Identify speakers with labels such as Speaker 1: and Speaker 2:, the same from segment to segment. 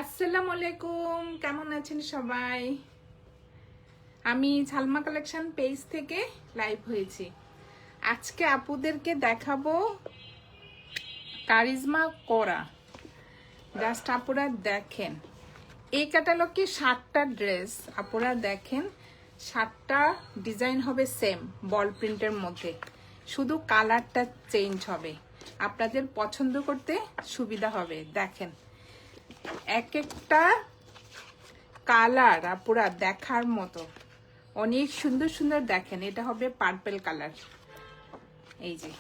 Speaker 1: আসসালামু আলাইকুম, কেমন আছেন সবাই? আমি সালমা কালেকশন পেজ থেকে লাইভ হয়েছি। আজকে আপুদেরকে দেখাবো কারিজমা করা। জাস্ট আপুরা দেখেন, এই ক্যাটালগে 7টা ড্রেস। আপুরা দেখেন, 7টা ডিজাইন হবে সেম বল প্রিন্টের মধ্যে, শুধু কালারটা চেঞ্জ হবে। আপনাদের পছন্দ করতে সুবিধা হবে। দেখেন এক একটা কালার আপুরা দেখার মতো, অনেক সুন্দর সুন্দর। দেখেন এটা হবে পার্পল কালার, এই যে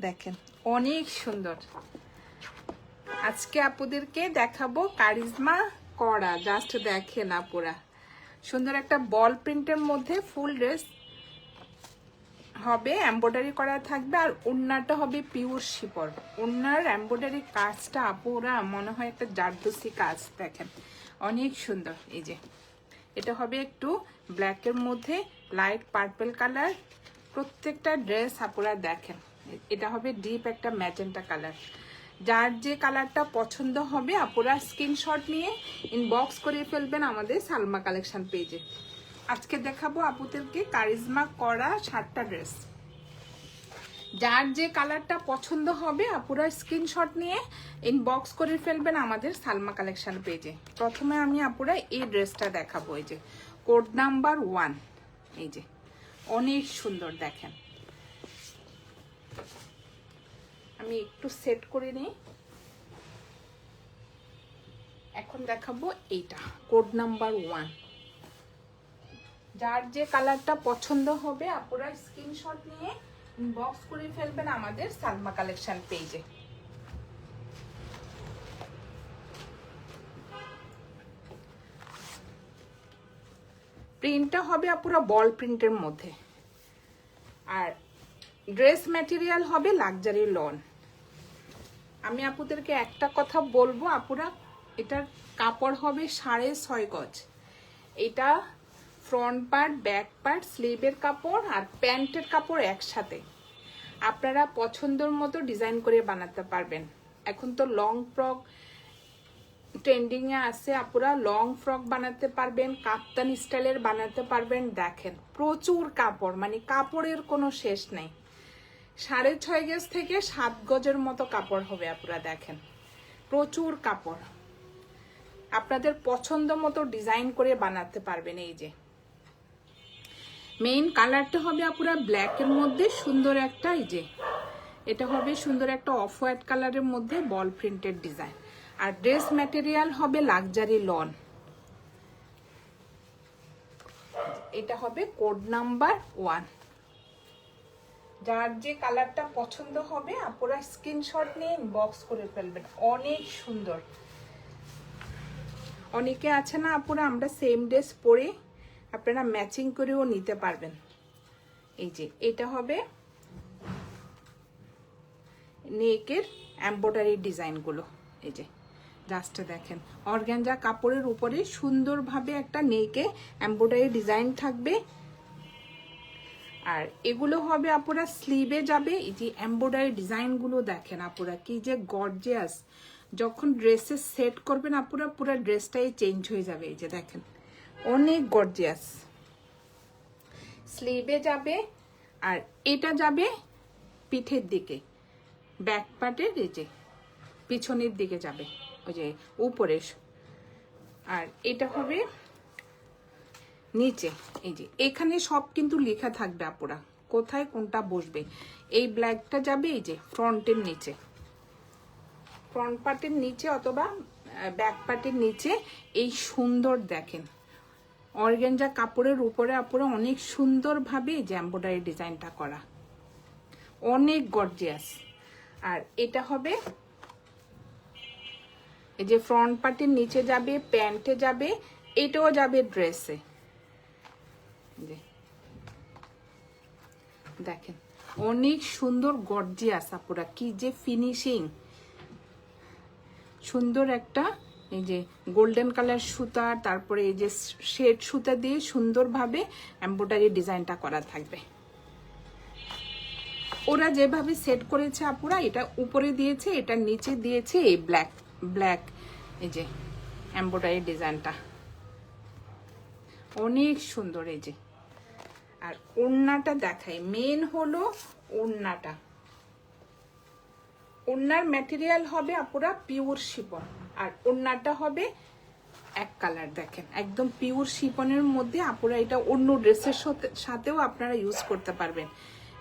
Speaker 1: দেখেন অনেক সুন্দর। আজকে আপুদেরকে দেখাবো কারিজমা করা। জাস্ট দেখেন আপুরা, সুন্দর একটা বল প্রিন্টের মধ্যে ফুল ড্রেস হবে, এমব্রয়ডারি করা থাকবে। আর ওড়নাটা হবে পিওর শিপর। ওড়নার এমব্রয়ডারি কাজটা আপুরা মনে হয় একটা জারদোসি কাজ। দেখেন অনেক সুন্দর। এই যে এটা হবে একটু ব্ল্যাকের মধ্যে লাইট পার্পল কালার। প্রত্যেকটা ড্রেস আপুরা দেখেন, এটা হবে ডিপ একটা ম্যাজেন্টা কালার। যার যে কালারটা পছন্দ হবে আপুরা স্ক্রিনশট নিয়ে ইনবক্স করে ফেলবেন আমাদের সালমা কালেকশন পেজে। আজকে দেখাবো আপুদেরকে কারিজমা করা 7টা ড্রেস। যার যে কালারটা পছন্দ হবে আপুরা স্ক্রিনশট নিয়ে ইনবক্স করে ফেলবেন আমাদের সালমা কালেকশন পেজে। প্রথমে আমি আপুরা এই ড্রেসটা দেখাবো, এই যে কোড নাম্বার 1। এই যে অনেক সুন্দর। দেখেন আমি একটু সেট করে নিই। এখন দেখাবো এইটা কোড নাম্বার 1। যার যে কালারটা পছন্দ হবে আপুরা স্ক্রিনশট নিয়ে ইনবক্স করে ফেলবেন আমাদের সালমা কালেকশন পেজে। প্রিন্টটা হবে আপুরা বল প্রিন্টের মধ্যে, আর ড্রেস ম্যাটেরিয়াল হবে লাক্সারি লন। আমি আপুদেরকে একটা কথা বলবো আপুরা, এটার কাপড় হবে 6.5 গজ। এটা ফ্রন্ট পার্ট, ব্যাক পার্ট, স্লিভের কাপড় আর প্যান্টের কাপড় একসাথে। আপনারা পছন্দের মতো ডিজাইন করে বানাতে পারবেন। এখন তো লং ফ্রক ট্রেন্ডিং এ আছে আপুরা, লং ফ্রক বানাতে পারবেন, কাপ্তান স্টাইলের বানাতে পারবেন। দেখেন প্রচুর কাপড়, মানে কাপড়ের কোনো শেষ নেই। 6.5 গজ থেকে 7 গজের মতো কাপড় হবে আপুরা। দেখেন প্রচুর কাপড়, আপনাদের পছন্দ মতো ডিজাইন করে বানাতে পারবেন। এই যে মেইন কালারটা হবে আপুরা ব্ল্যাকের মধ্যে সুন্দর একটা, এই যে এটা হবে সুন্দর একটা অফ হোয়াইট কালারের মধ্যে বল প্রিন্টেড ডিজাইন। আর ড্রেস ম্যাটেরিয়াল হবে লাক্সারি লন। এটা হবে কোড নাম্বার 1। যার যে কালারটা পছন্দ হবে আপনারা স্ক্রিনশট নিয়ে ইনবক্স করে ফেলবেন। অনেক সুন্দর। অনেকে আছে না আপুরা, আমরা সেম ড্রেস পরে আপনারা ম্যাচিং করেও নিতে পারবেন। এই যে এটা হবে নেকের এমব্রয়ডারি ডিজাইনগুলো। এই যে জাস্ট দেখেন অর্গানজা কাপড়ের উপরে সুন্দরভাবে একটা নেকে এমব্রয়ডারি ডিজাইন থাকবে। আর এগুলো হবে আপুরা স্লিভে যাবে। এই যে এমব্রয়ডারি ডিজাইনগুলো দেখেন আপুরা কি যে গর্জিয়াস। যখন ড্রেসে সেট করবেন আপুরা পুরো ড্রেসটাই চেঞ্জ হয়ে যাবে। এই যে দেখেন অনেক গর্জিয়াস। স্লিভে যাবে আর এটা যাবে পিঠের দিকে, ব্যাক পার্টের এই যে পিছনের দিকে যাবে ওই যে উপরে। আর এটা হবে নিচে। এই যে এখানে সব কিন্তু লেখা থাকবে আপুরা কোথায় কোনটা বসবে। এই ব্ল্যাকটা যাবে এই যে ফ্রন্টের নিচে, ফ্রন্ট পার্টের নিচে অথবা ব্যাক পার্টের নিচে। এই সুন্দর দেখেন অর্গানজা কাপড়ের উপরে আপুরা অনেক সুন্দরভাবে এই যে এমব্রয়ডারি ডিজাইনটা করা, অনেক গর্জিয়াস। আর এটা হবে এই যে ফ্রন্ট পার্টের নিচে যাবে, প্যান্টে যাবে, এটাও যাবে ড্রেসে। দেখেন অনেক সুন্দর গর্জিয়াস আপুরা, কি যে ফিনিশিং। সুন্দর একটা এই যে গোল্ডেন কালার সুতা, তারপরে এই যে শেড সুতা দিয়ে সুন্দরভাবে এমব্রয়ডারি ডিজাইনটা করা থাকবে। ওরা যেভাবে সেট করেছে আপুরা, এটা উপরে দিয়েছে, এটা নিচে দিয়েছে এই ব্ল্যাক এই যে এমব্রয়ডারি ডিজাইনটা অনেক সুন্দর। এই যে আর ওড়নাটা দেখাই, মেন হলো ওড়নাটা। ওড়নার ম্যাটেরিয়াল হবে আপুরা পিওর শিফন, আর ওড়নাটা হবে এক কালার। দেখেন একদম পিওর শিফনের মধ্যে আপুরা এটা অন্য ড্রেসের সাথেও আপনারা ইউজ করতে পারবেন।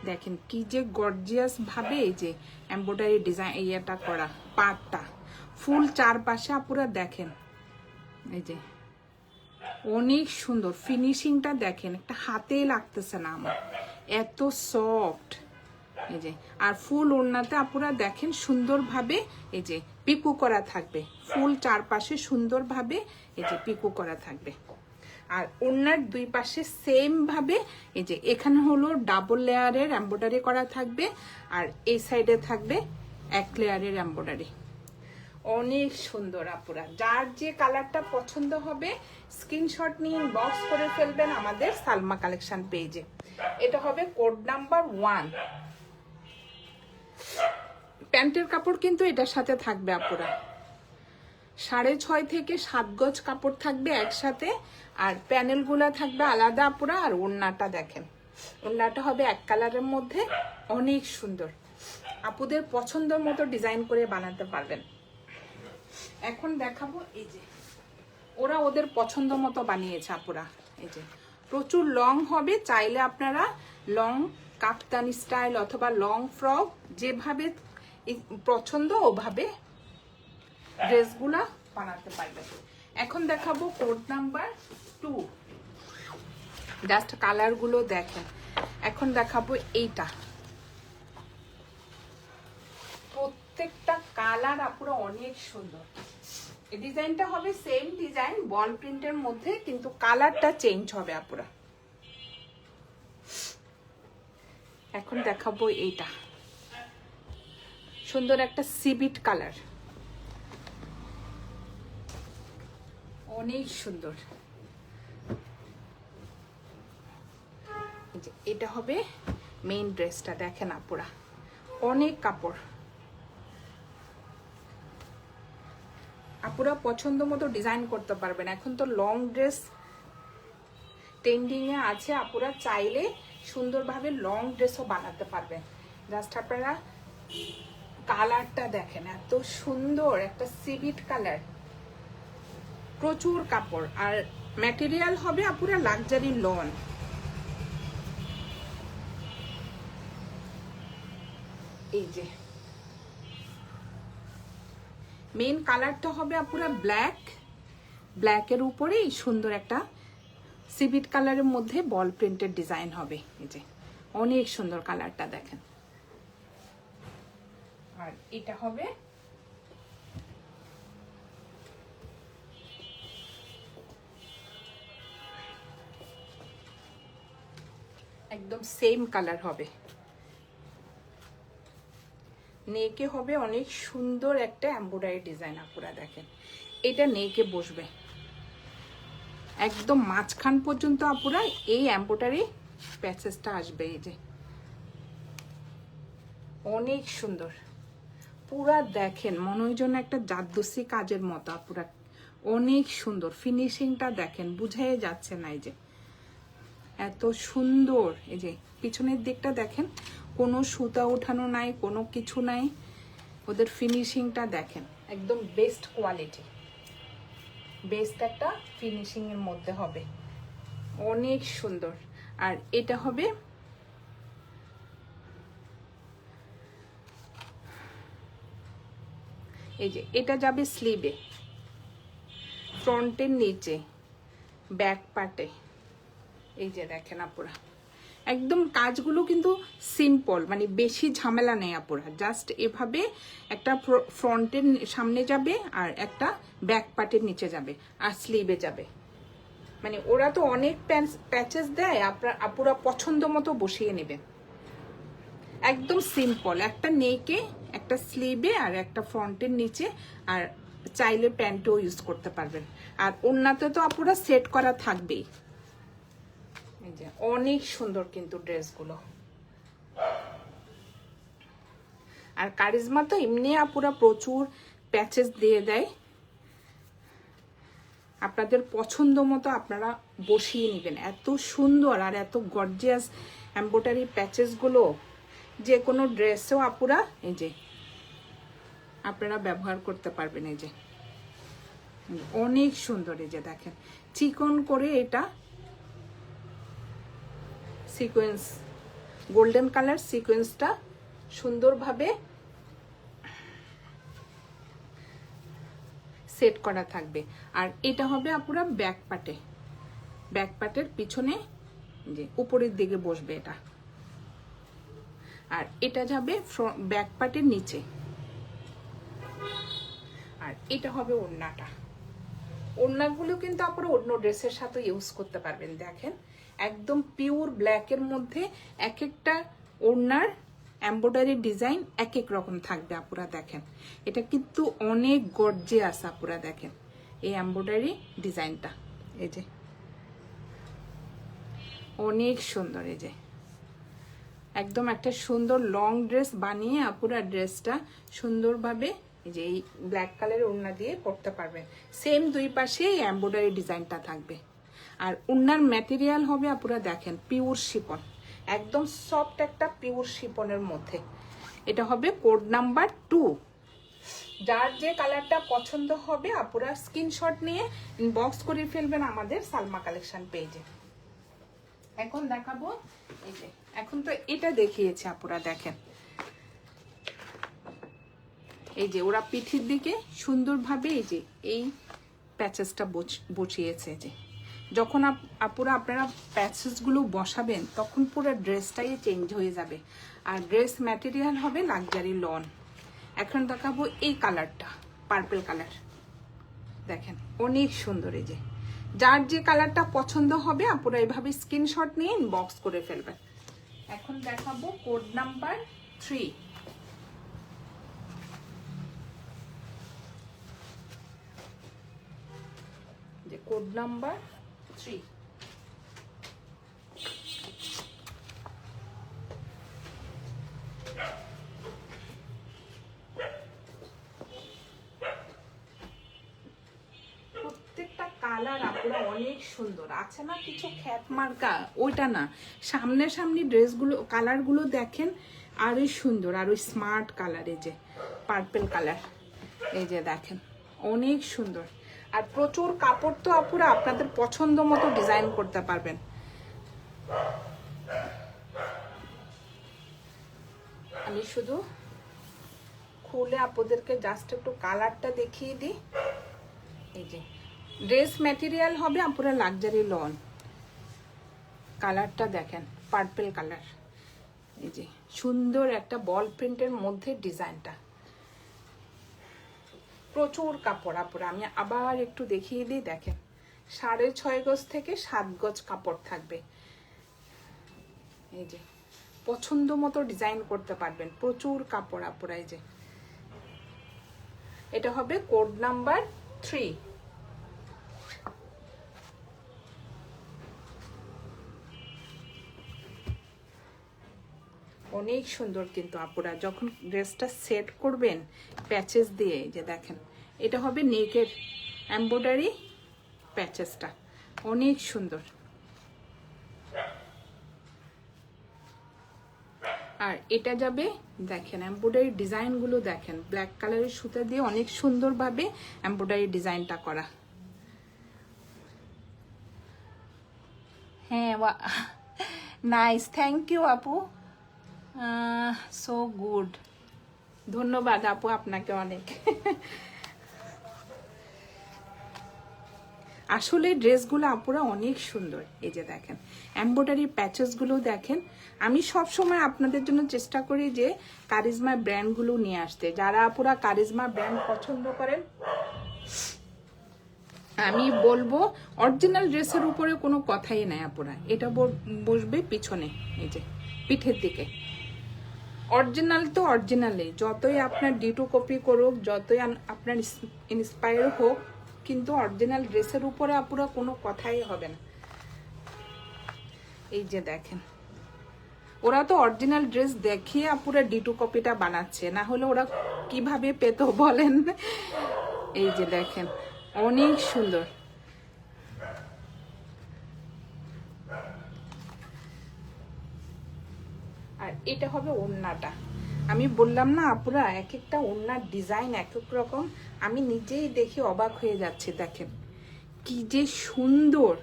Speaker 1: দেখেন কি যে গর্জিয়াস ভাবে এই যে এমব্রয়ডারি ডিজাইন ইয়েটা করা, পাটটা ফুল চারপাশে আপুরা দেখেন। এই যে অনেক সুন্দর ফিনিশিংটা দেখেন, একটা হাতে লাগতেছে না আমার, এত সফট। এই যে আর ফুল ওড়নাতে আপুরা দেখেন সুন্দরভাবে এই যে পিকো করা থাকবে, ফুল চারপাশে সুন্দরভাবে এই যে পিকো করা থাকবে। আর ওড়নার দুই পাশে সেম ভাবে এই যে এখানে হলো ডাবল লেয়ারের এমব্রয়ডারি করা থাকবে, আর এই সাইডে থাকবে এক লেয়ারের এমব্রয়ডারি। অনেক সুন্দর আপুরা, যার যে কালারটা পছন্দ হবে স্ক্রিনশট নিয়ে ইনবক্স করে ফেলবেন আমাদের সালমা কালেকশন পেজে। এটা হবে কোড নাম্বার 1। প্যান্টের কাপড় কিন্তু এটার সাথে থাকবে আপুরা 6.5 থেকে 7 গজ কাপড় থাকবে একসাথে, আর প্যানেলগুলো থাকবে আলাদা আপুরা। আর ওড়নাটা দেখেন, ওড়নাটা হবে এক কালারের মধ্যে, অনেক সুন্দর। আপুদের পছন্দের মতো ডিজাইন করে বানাতে পারবেন। এখন দেখাবো এই যে ওরা ওদের পছন্দ মতো বানিয়েছে আপুরা। এই যে প্রচুর লং হবে, চাইলে আপনারা লং কাপ্তানি স্টাইল অথবা লং ফ্রক যেভাবে পছন্দ ওভাবে ড্রেসগুলা বানাতে পারবেন। এখন দেখাবো কোড নাম্বার 2, জাস্ট কালারগুলো দেখেন। এখন দেখাবো এইটা, প্রত্যেকটা কালার আপুরা অনেক সুন্দর। এই ডিজাইনটা হবে সেম ডিজাইন বল প্রিন্টের মধ্যে, কিন্তু কালারটা চেঞ্জ হবে আপুরা। এখন দেখাবো এইটা, সুন্দর একটা সিবিট কালার, অনেক সুন্দর। এটা হবে মেইন ড্রেসটা, দেখেন আপুরা অনেক কাপড়। আপুরা পছন্দ মতো ডিজাইন করতে পারবেন। এখন তো লং ড্রেস ট্রেন্ডিং এ আছে, আপুরা চাইলে সুন্দরভাবে লং ড্রেসও বানাতে পারবেন। জাস্ট আপনারা কালারটা দেখেন, এত সুন্দর একটা সিভিট কালার, প্রচুর কাপড়। আর ম্যাটেরিয়াল হবে আপুরা লাক্সারি লন। এই যে মেইন কালারটা হবে আপুরা ব্ল্যাক, ব্ল্যাকের উপরে সুন্দর একটা সিভিট কালারের মধ্যে বল প্রিন্টের ডিজাইন হবে। এই যে অনেক সুন্দর কালারটা দেখেন। আর এটা হবে একদম সেম কালার হবে, নেকে হবে অনেক সুন্দর একটা এমব্রয়ডারি ডিজাইন। আপুরা দেখেন এটা নেকে বসবে একদম মাঝখান পর্যন্ত আপুরা এই এমব্রয়ডারি প্যাচেসটা আসবে। এই যে অনেক সুন্দর, পুরা দেখেন মনে হয় যেন একটা জাদুসি কাজের মতো আপুরা, অনেক সুন্দর ফিনিশিংটা দেখেন, বুঝাই যাচ্ছে না। এই যে এত সুন্দর, এই যে পিছনের দিকটা দেখেন, কোনো সুতা ওঠানো নাই, কোনো কিছু নাই, ওদের ফিনিশিংটা দেখেন একদম বেস্ট কোয়ালিটি, বেস্ট একটা ফিনিশিং এর মধ্যে হবে, অনেক সুন্দর। আর এটা হবে এই যে এটা যাবে স্লিভে, ফ্রন্টের নিচে, ব্যাক পার্টে। এই যে দেখেন আপুরা একদম কাজগুলো কিন্তু সিম্পল, মানে বেশি ঝামেলা নেই আপুরা। জাস্ট এভাবে একটা ফ্রন্টের সামনে যাবে আর একটা ব্যাক পার্টের নিচে যাবে আর স্লিভে যাবে। মানে ওরা তো অনেক প্যাচেস দেয়, আপুরা পছন্দ মতো বসিয়ে নেবেন। একদম সিম্পল, একটা নেকে, একটা স্লিভে আর একটা ফ্রন্টের নিচে, আর চাইলে প্যান্টও ইউজ করতে পারবেন। আর ওড়নাতে তো আপুরা সেট করা থাকবেই। এই যে অনেক সুন্দর কিন্তু ড্রেসগুলো। আর কারিজমা তো এমনি আপুরা প্রচুর প্যাচেস দিয়ে দেয়, আপনাদের পছন্দ মতো আপনারা বসিয়ে নেবেন। এত সুন্দর আর এত গর্জিয়াস এমব্রয়ডারি প্যাচেসগুলো যে কোনো ড্রেসেও আপুরা এই যে আপনারা ব্যবহার করতে পারবেন। এই যে অনেক সুন্দর, এই যে দেখেন চিকন করে এটা সিকোয়েন্স, গোল্ডেন কালার সিকোয়েন্সটা সুন্দরভাবে সেট করা থাকবে। আর এটা হবে আপুরা ব্যাক পার্টে, ব্যাক পার্টের পিছনে যে উপরের দিকে বসবে এটা, আর এটা যাবে ব্যাক পার্টের নিচে। আর এটা হবে ওড়নাটা। ওড়নাগুলো কিন্তু আপনারা অন্য ড্রেসের সাথে ইউজ করতে পারবেন। দেখেন একদম পিওর ব্ল্যাকের মধ্যে এক একটা ওড়নার এমব্রয়ডারি ডিজাইন এক এক রকম থাকবে আপুরা। দেখেন এটা কিন্তু অনেক গর্জিয়াস আপুরা। দেখেন এই এমব্রয়ডারি ডিজাইনটা এই যে অনেক সুন্দর। এই যে একদম একটা সুন্দর লং ড্রেস বানিয়ে আপুরা ড্রেসটা সুন্দরভাবে এই যে এই ব্ল্যাক কালারের ওড়না দিয়ে পরতে পারবেন। সেম দুই পাশে এই এমব্রয়ডারি ডিজাইনটা থাকবে। আর ওড়নার ম্যাটেরিয়াল হবে আপুরা দেখেন পিওর শিফন, একদম সফট একটা পিওর শিফনের মধ্যে। এটা হবে কোড নাম্বার 2। যার যে কালারটা পছন্দ হবে আপুরা স্ক্রিনশট নিয়ে ইনবক্স করে ফেলবেন আমাদের সালমা কালেকশন পেজে। এখন দেখাবো এই যে, এখন তো এটা দেখিয়েছে আপুরা। দেখেন এই যে ওরা পিঠির দিকে সুন্দরভাবে এই যে এই প্যাচেসটা বসিয়েছে। যে যখন আপুরা আপনারা প্যাচেসগুলো বসাবেন তখন পুরো ড্রেসটাই চেঞ্জ হয়ে যাবে। আর ড্রেস ম্যাটেরিয়াল হবে লাক্সারি লন। এখন দেখাবো এই কালারটা, পার্পল কালার। দেখেন অনেক সুন্দর। এই যে যার যে কালারটা পছন্দ হবে আপুরা এইভাবে স্ক্রিনশট নিয়ে ইনবক্স করে ফেলবেন। এখন দেখাবো কোড নাম্বার 3। যে কোড নাম্বার 3 প্রত্যেকটা কালার আপুরা অনেক সুন্দর। আছে না কিছু খ্যাত মার্কা, ওইটা না, সামনে সামনে ড্রেসগুলো কালারগুলো দেখেন আরো সুন্দর, আরো স্মার্ট কালার। এই যে পার্পল কালার, এই যে দেখেন অনেক সুন্দর। আর প্রচুর কাপড় তো আপুরা আপনাদের পছন্দ মতো ডিজাইন করতে পারবেন। আমি শুধু খুলে আপনাদেরকে জাস্ট একটু কালারটা দেখিয়ে দিই। এই যে ড্রেস ম্যাটেরিয়াল হবে আপুরা লাক্সারি লন। কালারটা দেখেন পার্পল কালার। এই যে সুন্দর একটা বল প্রিন্টের মধ্যে ডিজাইনটা, প্রচুর কাপড় আপুরা। আমি আবার একটু দেখিয়ে দিই। দেখেন 6.5 গজ থেকে 7 গজ কাপড় থাকবে। এই যে পছন্দ মতো ডিজাইন করতে পারবেন, প্রচুর কাপড় আপুরা। এই যে এটা হবে কোড নাম্বার 3। অনেক সুন্দর কিন্তু আপুরা যখন ড্রেসটা সেট করবেন প্যাচেস দিয়ে। যে দেখেন এটা হবে নেকের এমব্রয়ডারি প্যাচেসটা অনেক সুন্দর। আর এটা যাবে দেখেন এমব্রয়ডারি ডিজাইনগুলো দেখেন ব্ল্যাক কালারের সুতা দিয়ে অনেক সুন্দরভাবে এমব্রয়ডারি ডিজাইনটা করা। হ্যাঁ নাইস, থ্যাংক ইউ আপু, সো গুড। ধন্যবাদ আপু আপনাকে অনেক। আসলে ড্রেসগুলো আপুরা অনেক সুন্দর। এই যে দেখেন এমব্রয়ডারি প্যাচেসগুলো দেখেন। আমি সব সময় আপনাদের জন্য চেষ্টা করি যে কারিজমা ব্র্যান্ডগুলো নিয়ে আসতে। যারা আপুরা কারিজমা ব্র্যান্ড পছন্দ করেন আমি বলবো অরিজিনাল ড্রেসের উপরে কোনো কথাই নাই আপুরা। এটা বসবে পিছনে, এই যে পিঠের দিকে। অরিজিনাল তো অরিজিনালে, যতই আপনার ডিটো কপি করুক, যতই আপনার ইন্সপায়ার হোক, কিন্তু অরিজিনাল ড্রেসের উপরে আপুরা কোনো কথাই হবে না। এই যে দেখেন ওরা তো অরিজিনাল ড্রেস দেখিয়ে আপুরা ডিটো কপিটা বানাচ্ছে, না হলে ওরা কিভাবে পেতো বলেন। এই যে দেখেন অনেক সুন্দর। আর এটা হবে ওড়নাটা। আমি বললাম না আপুরা, এক একটা ওড়নার ডিজাইন এক এক রকম, আমি নিজেই দেখে অবাক হয়ে যাচ্ছি। দেখেন কি যে সুন্দর।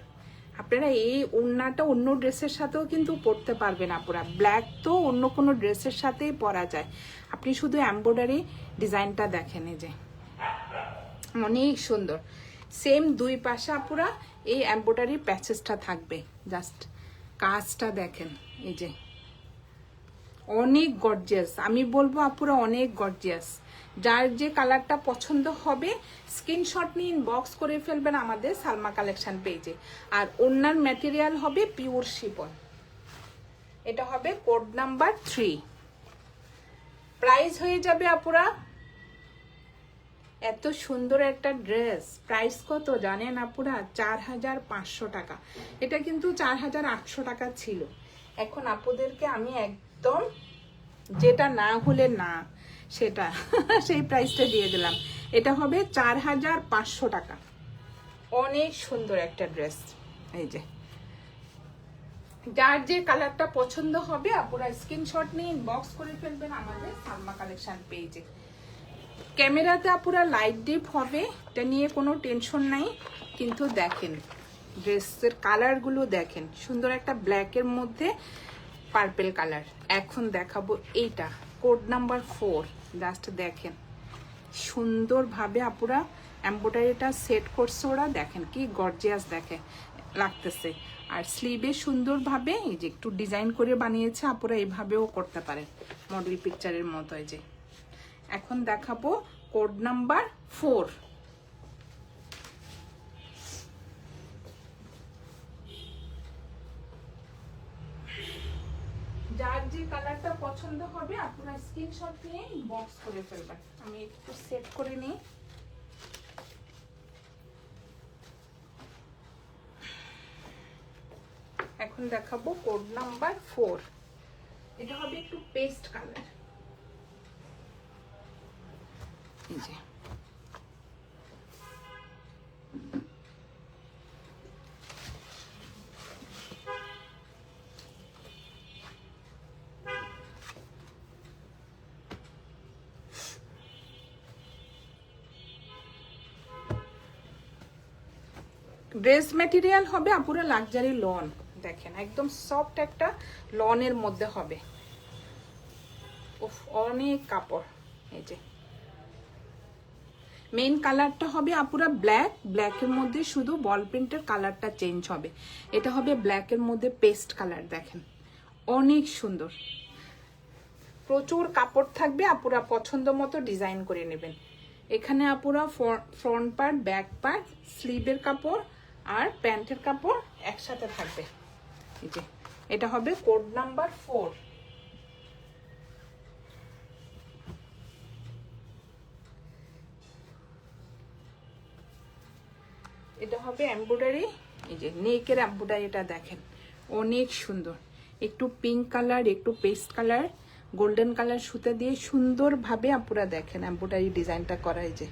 Speaker 1: আপনারা এই ওড়নাটা অন্য ড্রেসের সাথেও কিন্তু পরতে পারবেন আপুরা। ব্ল্যাক তো অন্য কোনো ড্রেসের সাথেই পরা যায়। আপনি শুধু এমব্রয়ডারি ডিজাইনটা দেখেন, এই যে অনেক সুন্দর। সেম দুই পাশে আপুরা এই এমব্রয়ডারি প্যাচেসটা থাকবে। জাস্ট কাজটা দেখেন, এই যে অনেক গর্জিয়াস। আমি বলবো আপুরা অনেক গর্জিয়াস। যার যে কালারটা পছন্দ হবে স্ক্রিনশট নিয়ে ইনবক্স করে ফেলবেন আমাদের সালমা কালেকশন পেজে। আর ওড়নার ম্যাটেরিয়াল হবে পিওর শিফন। এটা হবে কোড নাম্বার 3। প্রাইস হয়ে যাবে আপুরা, এত সুন্দর একটা ড্রেস প্রাইস কত জানেন আপুরা? 4500 টাকা। এটা কিন্তু 4800 টাকা ছিল। এখন আপুদেরকে আমি একদম যেটা না হলে না সেটা সেই প্রাইসটা দিয়ে দিলাম। এটা হবে 4500 টাকা। অনেক সুন্দর একটা ড্রেস। এই যে যার যে কালারটা পছন্দ হবে আপুরা স্ক্রিনশট নিয়ে ইনবক্স করে ফেলবেন আমাদের সালমা কালেকশন পেজে। ক্যামেরাতে আপুরা লাইট ডিপ হবে, এটা নিয়ে কোনো টেনশন নাই। কিন্তু দেখেন ড্রেসের কালারগুলো দেখেন, সুন্দর একটা ব্ল্যাকের মধ্যে পার্পেল কালার। এখন দেখাবো এইটা কোড নাম্বার 4। জাস্ট দেখেন সুন্দরভাবে আপুরা এমব্রয়ডারিটা সেট করছে ওরা। দেখেন কি গর্জিয়াস দেখে লাগতেছে। আর স্লিভে সুন্দরভাবে এই যে একটু ডিজাইন করে বানিয়েছে আপুরা, এইভাবেও করতে পারেন মডেল পিকচারের মতো। এই যে এখন দেখাবো কোড নাম্বার 4। যার যে কালারটা পছন্দ হবে আপনারা স্ক্রিনশট নিয়ে ইনবক্স করে ফেলবেন। আমি একটু সেট করে নিই। এখন দেখাবো কোড নাম্বার 4। এটা হবে একটু পেস্ট কালার। এই যে ড্রেস ম্যাটেরিয়াল হবে আপুরা লাক্সারি লন। দেখেন একদম সফট একটা লনের মধ্যে হবে। অনেক কাপড়। এই যে মেইন কালারটা হবে আপুরা ব্ল্যাক। ব্ল্যাকের মধ্যে শুধু বল প্রিন্টের কালারটা চেঞ্জ হবে। এটা হবে ব্ল্যাকের মধ্যে পেস্ট কালার। দেখেন অনেক সুন্দর। প্রচুর কাপড় থাকবে, আপুরা পছন্দ মতো ডিজাইন করে নেবেন। এখানে আপুরা ফ্রন্ট পার্ট, ব্যাক পার্ট, স্লিভের কাপড় আর প্যান্টের কাপড় একসাথে থাকবে। এই যে এটা হবে কোড নাম্বার 4। এটা হবে এমব্রয়ডারি। এই যে নেকের এমব্রয়ডারিটা দেখেন অনেক সুন্দর। একটু পিঙ্ক কালার, একটু পেস্ট কালার, গোল্ডেন কালার সুতা দিয়ে সুন্দরভাবে আপুরা দেখেন এমব্রয়ডারি ডিজাইনটা করা। এই যে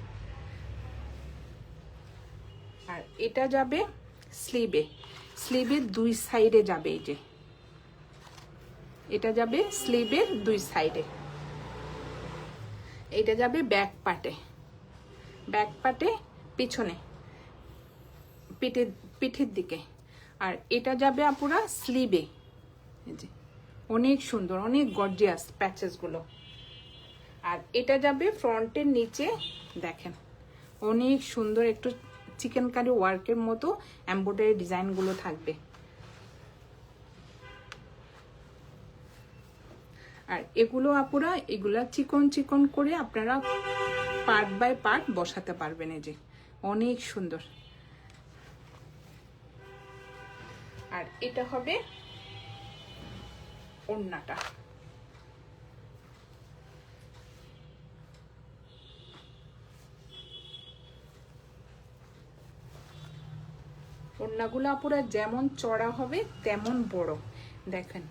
Speaker 1: আর এটা যাবে স্লিভে। স্লিভের দুই সাইডে যাবে। এই যে এটা যাবে স্লিভের দুই সাইডে। এটা যাবে ব্যাক পার্টে। ব্যাক পার্টে পিছনে পিঠের দিকে। আর এটা যাবে আপুরা স্লিভে। এই যে অনেক সুন্দর, অনেক গর্জিয়াস প্যাচেসগুলো। আর এটা যাবে ফ্রন্টের নিচে। দেখেন অনেক সুন্দর একটু চিকেন কারি ওয়ার্কের মতো এমব্রয়ডারি ডিজাইনগুলো থাকবে। আর এগুলো আপুরা এগুলা চিকন চিকন করে আপনারা পার্ট বাই পার্ট বসাতে পারবেন। এই যে অনেক সুন্দর। আর এটা হবে ওড়নাটা। ওড়নাগুলো আপুরা যেমন চড়া হবে তেমন বড়। দেখেন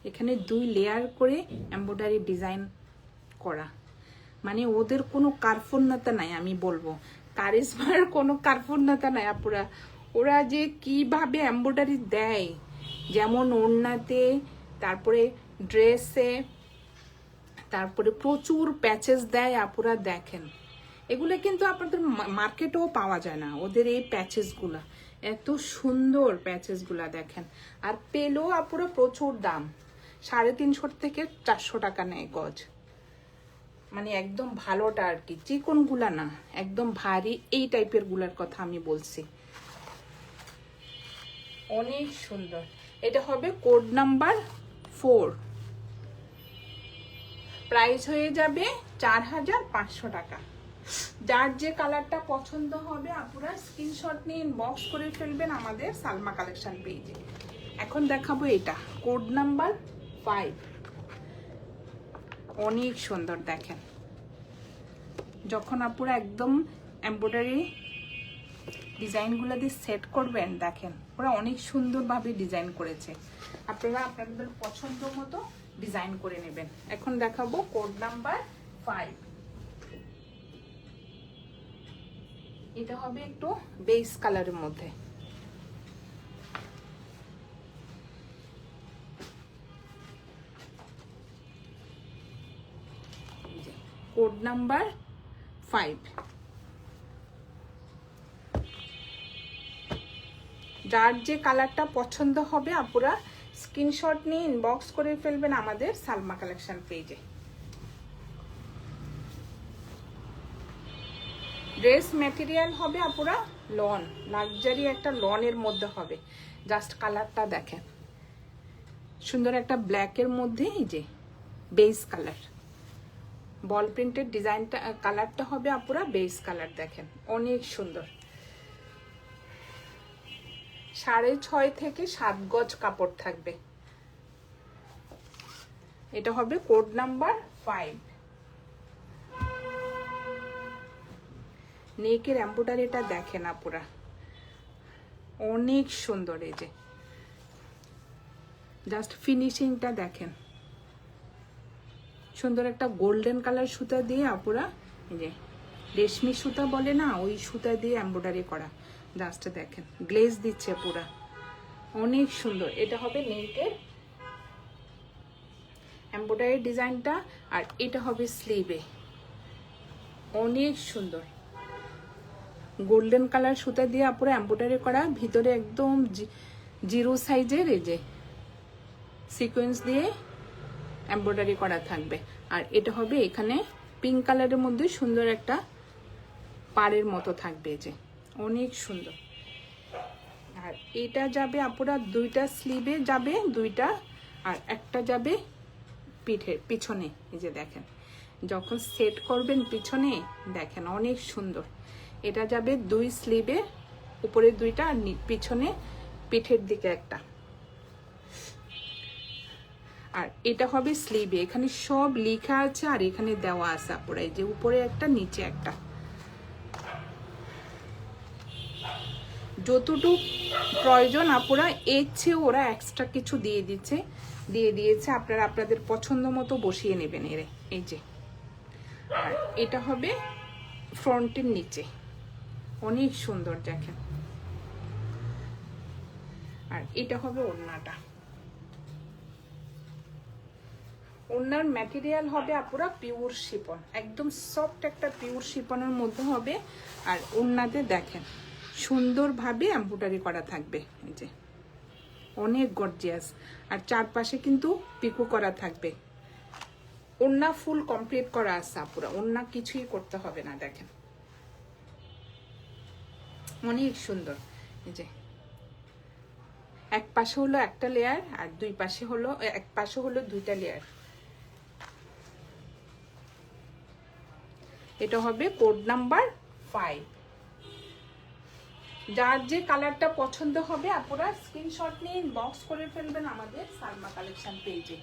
Speaker 1: এখানে 2 লেয়ার করে এমব্রয়ডারি ডিজাইন করা। মানে ওদের কোনো কার্পণ্যতা নাই। আমি বলবো কারিজমার কোনো কার্পণ্যতা নাই আপুরা। ওরা যে কিভাবে এমব্রয়ডারি দেয়, যেমন ওড়নাতে, তারপরে ড্রেসে, তারপরে প্রচুর প্যাচেস দেয় আপুরা। দেখেন এগুলো কিন্তু আপনাদের মার্কেটেও পাওয়া যায় না, ওদের এই প্যাচেসগুলা এত সুন্দর প্যাচেসগুলা দেখেন। আর পেলেও আপুরা প্রচুর দাম, 350 থেকে 400 টাকা নেয় গজ। মানে একদম ভালোটা আর কি, চিকনগুলা না, একদম ভারী এই টাইপের গুলার কথা আমি বলছি। অনেক সুন্দর। এটা হবে কোড নাম্বার 4, প্রাইস হয়ে যাবে 4500 টাকা। যার যে কালারটা পছন্দ হবে আপনারা স্ক্রিনশট নিয়ে ইনবক্স করে ফেলবেন আমাদের সালমা কালেকশন পেজে। এখন দেখাবো এটা কোড নাম্বার 5, অনেক সুন্দর। দেখেন যখন আপনারা একদম এমব্রয়ডারি ডিজাইনগুলো দিয়ে সেট করবেন, দেখেন ওরা অনেক সুন্দরভাবে ডিজাইন করেছে। আপনারা আপনাদের পছন্দ মতো ডিজাইন করে নেবেন। এখন দেখাবো কোড নাম্বার 5, এটা হবে একটু বেস কালারের মধ্যে। কোড নাম্বার 5, যার যে কালারটা পছন্দ হবে আপুরা স্ক্রিনশট নিয়ে ইনবক্স করে ফেলবেন আমাদের সালমা কালেকশন পেজে। ড্রেস ম্যাটেরিয়াল হবে আপুরা লন, লাক্সারি একটা লনের মধ্যে হবে। জাস্ট কালারটা দেখেন, সুন্দর একটা ব্ল্যাকের মধ্যে এই যে বেস কালার, বল প্রিন্টের ডিজাইনটা, কালারটা হবে আপুরা বেস কালার। দেখেন অনেক সুন্দর। 6.5 থেকে 7 গজ কাপড় থাকবে। এটা হবে কোড নাম্বার 5। নেকের এমব্রয়ডারিটা দেখেন আপুরা অনেক সুন্দর। এই যে জাস্ট ফিনিশিংটা দেখেন, সুন্দর একটা গোল্ডেন কালার সুতা দিয়ে আপুরা, এই যে রেশমি সুতা বলে না, ওই সুতা দিয়ে এমব্রয়ডারি করা। জাস্ট দেখেন গ্লেজ দিচ্ছে পুরা, অনেক সুন্দর। এটা হবে নেকের এমব্রয়ডারি ডিজাইনটা, আর এটা হবে স্লিভে। অনেক সুন্দর গোল্ডেন কালার সুতা দিয়ে আপুরা এমব্রয়ডারি করা, ভিতরে একদম জিরো সাইজের এই যে সিকোয়েন্স দিয়ে এমব্রয়ডারি করা থাকবে। আর এটা হবে এখানে পিঙ্ক কালারের মধ্যে সুন্দর একটা পাড়ের মতো থাকবে, যে অনেক সুন্দর। আর এটা যাবে আপুরা দুইটা স্লিভে যাবে দুইটা, আর একটা যাবে পিছনে। এই যে দেখেন যখন সেট করবেন পিছনে, দেখেন অনেক সুন্দর। এটা যাবে 2 স্লিভে, উপরে 2টা আর পিছনে পিঠের দিকে একটা। আর এটা হবে স্লিভে, এখানে সব লেখা আছে আর এখানে দেওয়া আছে আপুরা, এই যে উপরে একটা নিচে একটা। যতটুকু প্রয়োজন আপুরা এর চেয়ে ওরা এক্সট্রা কিছু দিয়েছে, আপনারা আপনাদের পছন্দ মতো বসিয়ে নেবেন এর। এই যে আর এটা হবে ফ্রন্টের নিচে, অনেক সুন্দর দেখেন। আর এটা হবে ওড়নাটা, ওড়নার ম্যাটেরিয়াল হবে আপুরা পিওর শিফন, একদম সফট একটা পিওর শিফনের মধ্যে হবে। আর ওড়নাতে দেখেন সুন্দরভাবে এমব্রয়ডারি করা থাকবে, এই যে অনেক গর্জিয়াস। আর চারপাশে কিন্তু পিকো করা থাকবে। ওড়না ফুল কমপ্লিট করা আছে আপুরা, ওড়না কিছুই করতে হবে না। দেখেন অনেক সুন্দর। এই যে এক পাশে হলো একটা লেয়ার, আর দুই পাশে হলো, এক পাশে হলো 2টা লেয়ার। এটা হবে কোড নাম্বার 5। যার যে কালারটা পছন্দ হবে আপনারা স্ক্রিনশট নিয়ে ইনবক্স করে ফেলবেন আমাদের সালমা কালেকশন পেজে।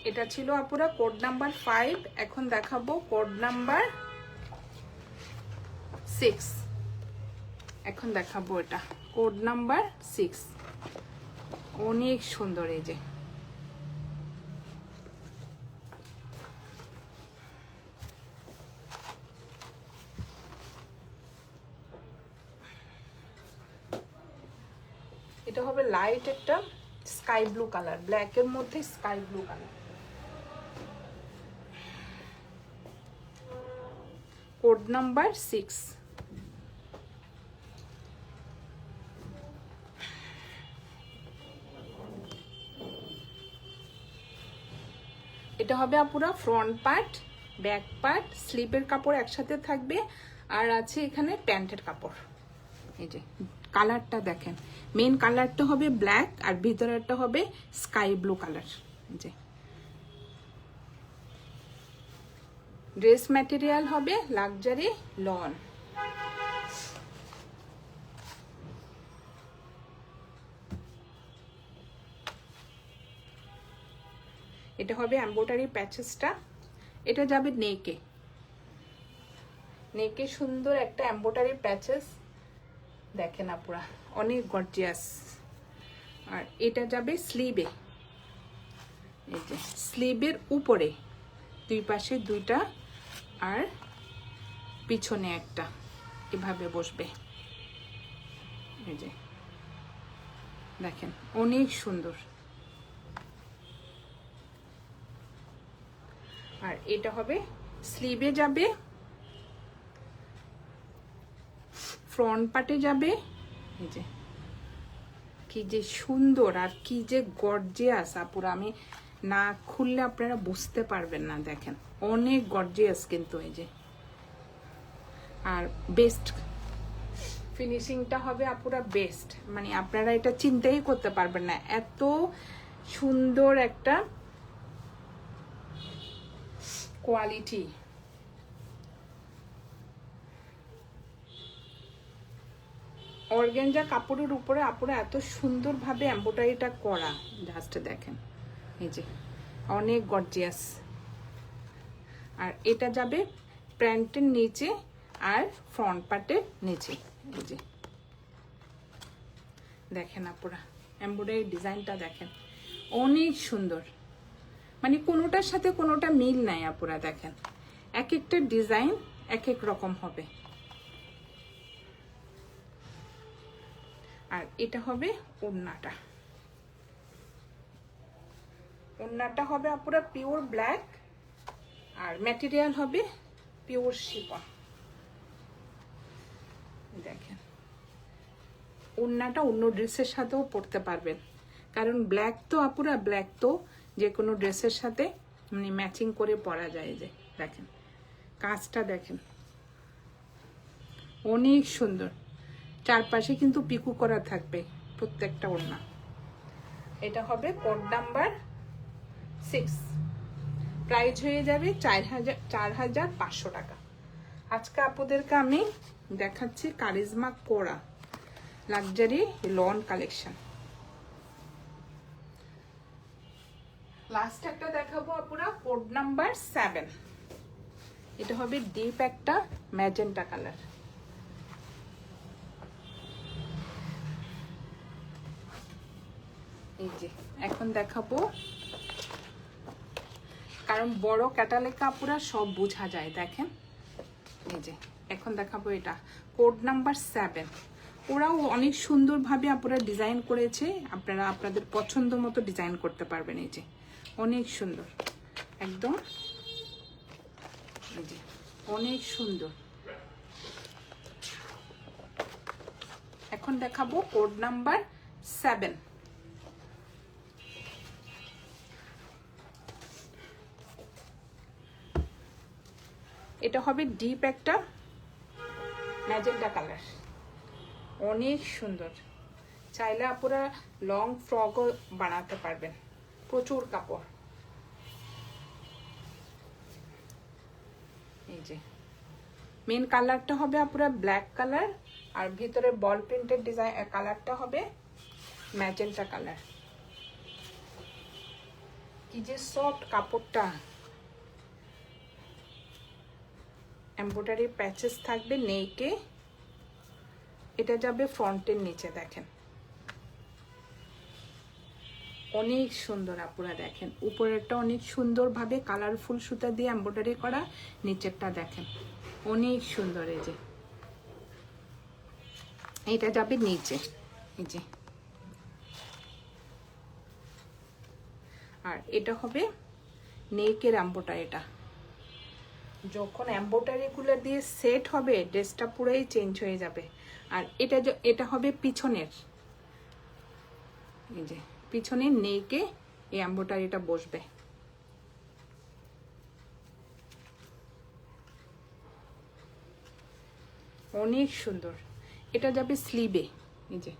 Speaker 1: এটা ছিল আপুরা কোড নাম্বার 5। এখন দেখাবো কোড নাম্বার 6। এখন দেখাবো এটা কোড নাম্বার 6, অনেক সুন্দর। এই যে এটা হবে লাইট একটা স্কাই ব্লু কালার, ব্ল্যাকের মধ্যে sky blue colour. Code number 6। এটা হবে আপুরা ফ্রন্ট পার্ট, ব্যাক পার্ট, স্লিপের কাপড় একসাথে থাকবে, আর আছে এখানে প্যান্টের কাপড়। এই যে কালারটা দেখেন, মেন কালারটা হবে ব্ল্যাক আর ভিতরেরটা হবে স্কাই ব্লু কালার। যে ড্রেস ম্যাটেরিয়াল হবে লাক্সারি লন। এটা হবে এমব্রয়ডারি প্যাচেসটা, এটা যাবে নেকে, নেকে সুন্দর একটা এমব্রয়ডারি প্যাচেস দেখেন আপুরা, অনেক গর্জিয়াস। আর এটা যাবে স্লিভে, এই যে স্লিভের উপরে দুই পাশে দুইটা আর পিছনে একটা, এভাবে বসবে। এই যে দেখেন অনেক সুন্দর। আর এটা হবে স্লিভে যাবে, ফ্রন্ট পার্টে যাবে। এই যে কি যে সুন্দর আর কি যে গর্জিয়াস আপুরা, আমি না খুললে আপনারা বুঝতে পারবেন না। দেখেন অনেক গর্জিয়াস কিন্তু। এই যে আর বেস্ট ফিনিশিংটা হবে আপুরা বেস্ট, মানে আপনারা এটা চিন্তাই করতে পারবেন না, এত সুন্দর একটা কোয়ালিটি। অর্গানজা কাপড়ের উপরে আপুরা এত সুন্দরভাবে এমব্রয়ডারিটা করা, জাস্ট দেখেন। এই যে অনেক গর্জিয়াস। আর এটা যাবে প্যান্টের নিচে আর ফ্রন্ট পার্টের নিচে। এই যে দেখেন আপুরা এমব্রয়ডারি ডিজাইনটা দেখেন, অনেক সুন্দর, মানে কোনোটার সাথে কোনোটা মিল নাই আপুরা। দেখেন এক একটা ডিজাইন এক এক রকম হবে। আর এটা হবে ওড়নাটা, ওড়নাটা হবে আপুরা পিওর ব্ল্যাক আর ম্যাটেরিয়াল হবে পিওর শিফন। দেখেন ওড়নাটা অন্য ড্রেসের সাথেও পরতে পারবেন, কারণ ব্ল্যাক তো আপুরা, ব্ল্যাক তো যে কোনো ড্রেসের সাথে মানে ম্যাচিং করে পরা যায়। যে দেখেন কাজটা দেখেন অনেক সুন্দর, চারপাশে কিন্তু পিকু করা থাকবে প্রত্যেকটা ওড়না। এটা হবে কোড নাম্বার 6, প্রাইস হয়ে যাবে 4,500 টাকা। আজকে আপনাদেরকে আমি দেখাচ্ছি কারিজমা কোরা লাক্সারি লন কালেকশন। লাস্ট একটা দেখাবো আপুরা কোড নাম্বার 7, এটা হবে ডিপ একটা ম্যাজেন্টা কালার। এই যে এখন দেখাবো, কারণ বড় ক্যাটালগে আপুরা সব বোঝা যায়। দেখেন এই যে এখন দেখাবো এটা কোড নাম্বার 7, ওরাও অনেক সুন্দরভাবে আপনারা ডিজাইন করেছে, আপনারা আপনাদের পছন্দ মতো ডিজাইন করতে পারবেন। এই যে অনেক সুন্দর একদম, এই যে অনেক সুন্দর। এখন দেখাবো কোড নাম্বার 7, এটা হবে ডিপ একটা ম্যাজেন্টা কালার, অনেক সুন্দর। চাইলে আপনারা লং ফ্রকও বানাতে পারবেন, প্রচুর কাপড়। এই যে মেন কালারটা হবে আপনারা ব্ল্যাক কালার, আর ভিতরে বল প্রিন্টের ডিজাইন কালারটা হবে ম্যাজেন্টা কালার। কি যে সফট কাপড়টা, এমব্রয়ডারি প্যাচেস থাকবে নেকে, এটা যাবে ফ্রন্টের নিচে। দেখেন অনেক সুন্দর আপুরা, দেখেন উপরেরটা অনেক সুন্দরভাবে কালারফুল সুতা দিয়ে এমব্রয়ডারি করা, নিচেরটা দেখেন অনেক সুন্দর। এই যে এটা যাবে নিচে, এই যে আর এটা হবে নেকের এমব্রয়ডারি। এটা যখন এমব্রয়ডারিগুলো দিয়ে সেট হবে ড্রেসটা পুরোই চেঞ্জ হয়ে যাবে। আর এটা হবে পিছনের, এই যে পিছনের নেকে এই এমব্রয়ডারিটা বসবে। অনেক সুন্দর। এটা যাবে স্লিভে, এই যে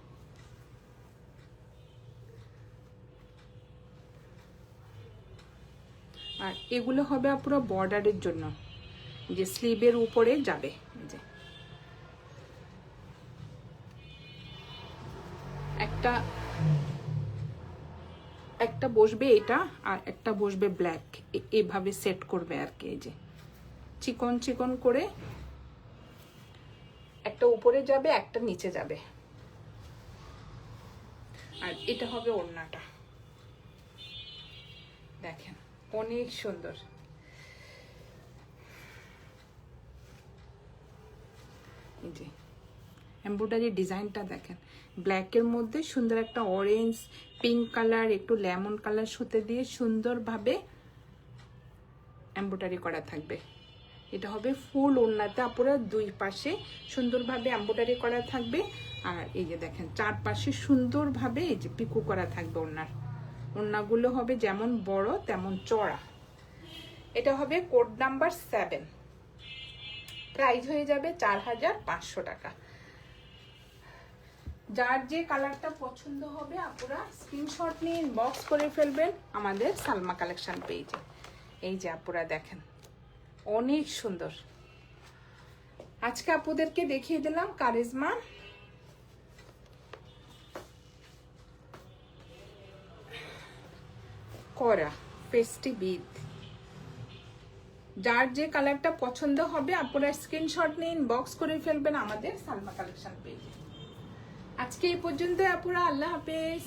Speaker 1: আর এগুলো হবে পুরো বর্ডারের জন্য, যে স্লিভের উপরে যাবে। এই যে একটা বসবে এটা, আর একটা বসবে ব্ল্যাক, এভাবে সেট করবে আর কি। এই যে চিকন চিকন করে একটা উপরে যাবে, একটা নিচে যাবে। আর এটা হবে ওড়নাটা, দেখেন অনেক সুন্দর। এই যে এমব্রয়ডারি ডিজাইনটা দেখেন, ব্ল্যাকের মধ্যে সুন্দর একটা অরেঞ্জ, পিঙ্ক কালার, একটু লেমন কালার সুতে দিয়ে সুন্দরভাবে এমব্রয়ডারি করা থাকবে। এটা হবে ফুল ওড়নাতে আপুরা দুই পাশে সুন্দরভাবে এমব্রয়ডারি করা থাকবে। আর এই যে দেখেন চারপাশে সুন্দরভাবে এই যে পিকো করা থাকবে। ওড়নাগুলো হবে যেমন বড় তেমন চড়া। এটা হবে কোড নাম্বার 7, প্রাইস হয়ে যাবে 4500 টাকা। যার যে কালারটা পছন্দ হবে আপুরা স্ক্রিনশট নিয়ে ইনবক্স করে ফেলবেন আমাদের সালমা কালেকশন পেজে। এই যে আপুরা দেখেন অনেক সুন্দর। আজকে আপুদেরকে দেখিয়ে দিলাম কারিজমা করা ফেস্টিভ ঈদ। যার যে কালারটা পছন্দ হবে আপুরা স্ক্রিনশট নিয়ে ইনবক্স করে ফেলবেন আমাদের সালমা কালেকশন পেজে। আজকে এই পর্যন্ত আপুরা, আল্লাহ হাফেজ।